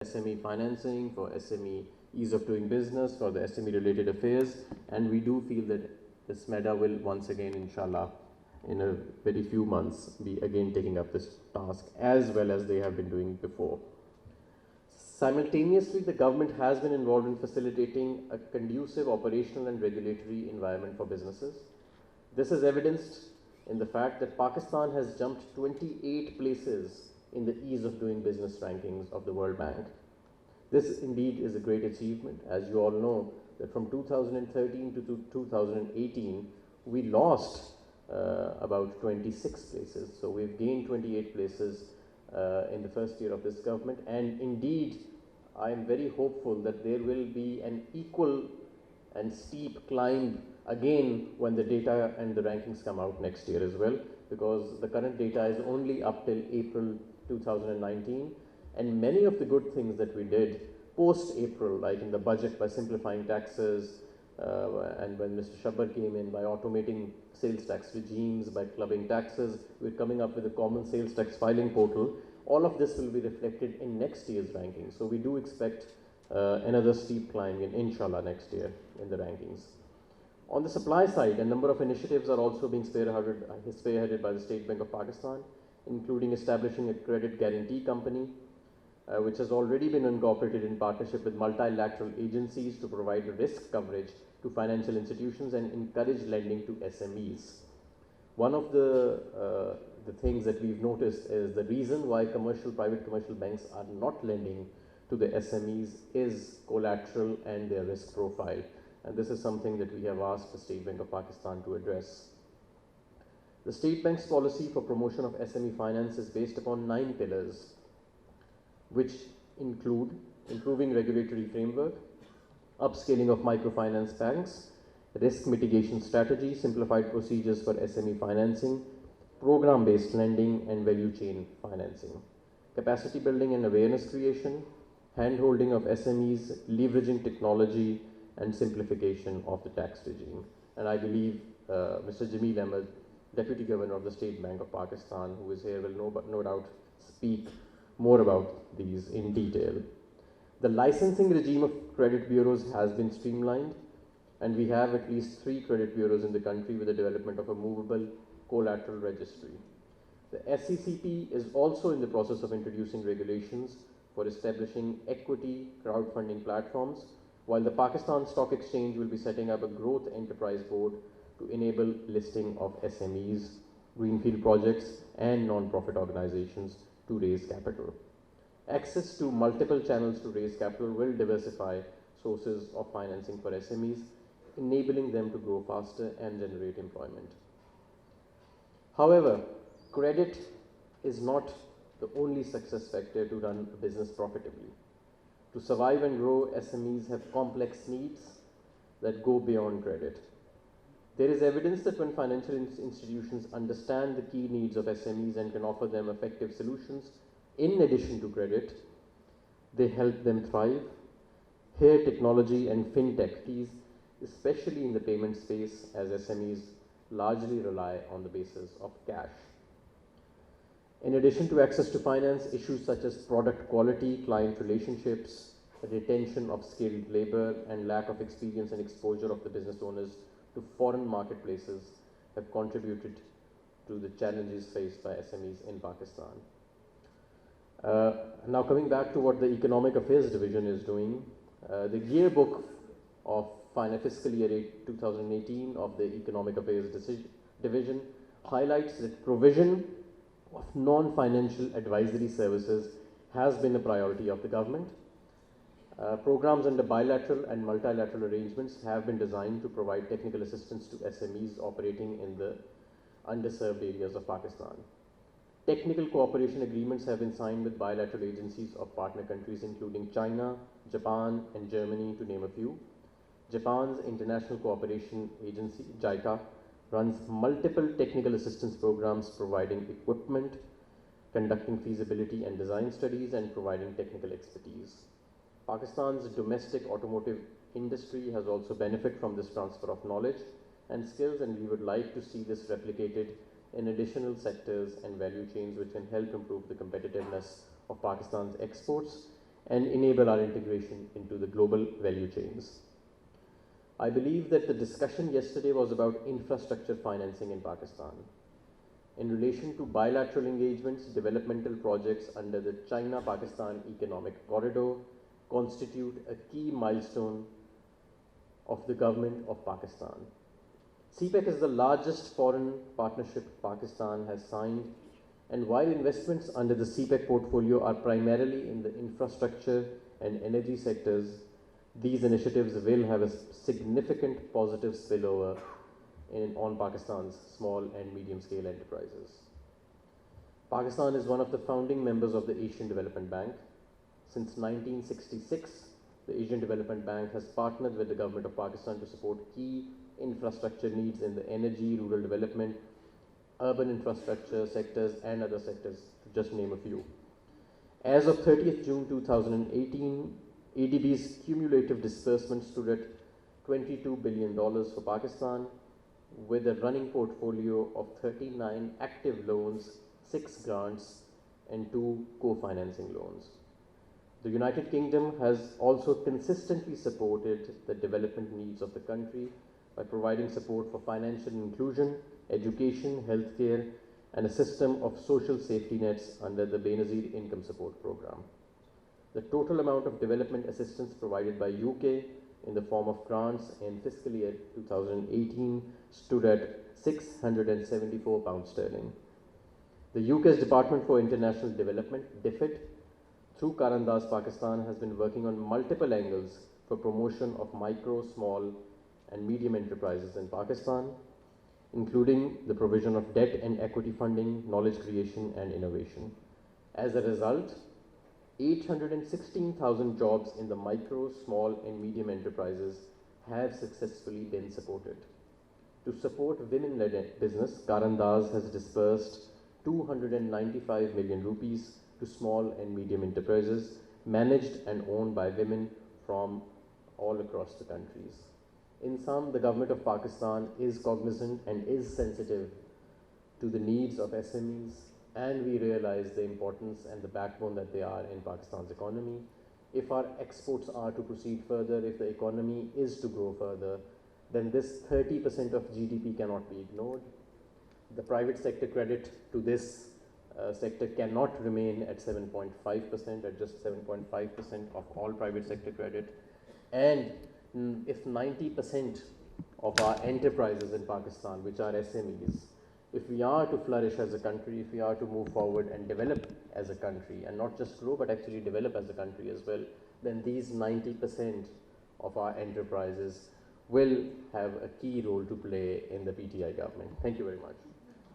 SME financing, for SME ease of doing business, for the SME related affairs, and we do feel that this MEDA will once again, inshallah, in a very few months, be again taking up this task as well as they have been doing before. Simultaneously, the government has been involved in facilitating a conducive operational and regulatory environment for businesses. This is evidenced in the fact that Pakistan has jumped 28 places in the ease of doing business rankings of the World Bank. This indeed is a great achievement. As you all know, that from 2013 to 2018, we lost about 26 places. So we've gained 28 places in the first year of this government. And indeed, I am very hopeful that there will be an equal and steep climb again when the data and the rankings come out next year as well, because the current data is only up till April 2019, and many of the good things that we did post-April, like in the budget by simplifying taxes, and when Mr. Shabbar came in by automating sales tax regimes, by clubbing taxes, we're coming up with a common sales tax filing portal. All of this will be reflected in next year's rankings. So we do expect another steep climb in inshallah next year in the rankings. On the supply side, a number of initiatives are also being spearheaded by the State Bank of Pakistan, including establishing a credit guarantee company, which has already been incorporated in partnership with multilateral agencies to provide risk coverage to financial institutions and encourage lending to SMEs. One of the things that we've noticed is the reason why private commercial banks are not lending to the SMEs is collateral and their risk profile. And this is something that we have asked the State Bank of Pakistan to address. The State Bank's policy for promotion of SME finance is based upon 9 pillars, which include improving regulatory framework, upscaling of microfinance banks, risk mitigation strategy, simplified procedures for SME financing, program-based lending and value chain financing, capacity building and awareness creation, hand-holding of SMEs, leveraging technology, and simplification of the tax regime. And I believe Mr. Jameel Ahmed, Deputy Governor of the State Bank of Pakistan, who is here, will no doubt speak more about these in detail. The licensing regime of credit bureaus has been streamlined, and we have at least 3 credit bureaus in the country with the development of a movable collateral registry. The SCCP is also in the process of introducing regulations for establishing equity crowdfunding platforms, while the Pakistan Stock Exchange will be setting up a growth enterprise board to enable listing of SMEs, greenfield projects, and non-profit organizations to raise capital. Access to multiple channels to raise capital will diversify sources of financing for SMEs, enabling them to grow faster and generate employment. However, credit is not the only success factor to run a business profitably. To survive and grow, SMEs have complex needs that go beyond credit. There is evidence that when financial institutions understand the key needs of SMEs and can offer them effective solutions in addition to credit, they help them thrive. Here, technology and fintech fees, especially in the payment space, as SMEs largely rely on the basis of cash. In addition to access to finance, issues such as product quality, client relationships, retention of skilled labor, and lack of experience and exposure of the business owners to foreign marketplaces have contributed to the challenges faced by SMEs in Pakistan. Now coming back to what the Economic Affairs Division is doing, the yearbook of fiscal year 2018 of the Economic Affairs Division highlights that provision of non-financial advisory services has been a priority of the government. Programs under bilateral and multilateral arrangements have been designed to provide technical assistance to SMEs operating in the underserved areas of Pakistan. Technical cooperation agreements have been signed with bilateral agencies of partner countries including China, Japan, and Germany, to name a few. Japan's International Cooperation Agency, JICA, runs multiple technical assistance programs providing equipment, conducting feasibility and design studies, and providing technical expertise. Pakistan's domestic automotive industry has also benefited from this transfer of knowledge and skills, and we would like to see this replicated in additional sectors and value chains which can help improve the competitiveness of Pakistan's exports and enable our integration into the global value chains. I believe that the discussion yesterday was about infrastructure financing in Pakistan. In relation to bilateral engagements, developmental projects under the China-Pakistan Economic Corridor constitute a key milestone of the government of Pakistan. CPEC is the largest foreign partnership Pakistan has signed, and while investments under the CPEC portfolio are primarily in the infrastructure and energy sectors, these initiatives will have a significant positive spillover on Pakistan's small and medium-scale enterprises. Pakistan is one of the founding members of the Asian Development Bank. Since 1966, the Asian Development Bank has partnered with the government of Pakistan to support key infrastructure needs in the energy, rural development, urban infrastructure sectors, and other sectors, to just name a few. As of 30th June 2018, ADB's cumulative disbursement stood at $22 billion for Pakistan, with a running portfolio of 39 active loans, 6 grants, and 2 co-financing loans. The United Kingdom has also consistently supported the development needs of the country by providing support for financial inclusion, education, healthcare, and a system of social safety nets under the Benazir Income Support Program. The total amount of development assistance provided by UK in the form of grants in fiscal year 2018 stood at £674. The UK's Department for International Development, DFID, through Karandaz Pakistan, has been working on multiple angles for promotion of micro, small, and medium enterprises in Pakistan, including the provision of debt and equity funding, knowledge creation, and innovation. As a result, 816,000 jobs in the micro, small, and medium enterprises have successfully been supported. To support women-led business, Karandaz has disbursed 295 million rupees to small and medium enterprises managed and owned by women from all across the countries. In sum, the government of Pakistan is cognizant and is sensitive to the needs of SMEs, and we realize the importance and the backbone that they are in Pakistan's economy. If our exports are to proceed further, if the economy is to grow further, then this 30% of GDP cannot be ignored. The private sector credit to this sector cannot remain at 7.5%, at just 7.5% of all private sector credit. And if 90% of our enterprises in Pakistan, which are SMEs, if we are to flourish as a country, if we are to move forward and develop as a country, and not just grow, but actually develop as a country as well, then these 90% of our enterprises will have a key role to play in the PTI government. Thank you very much.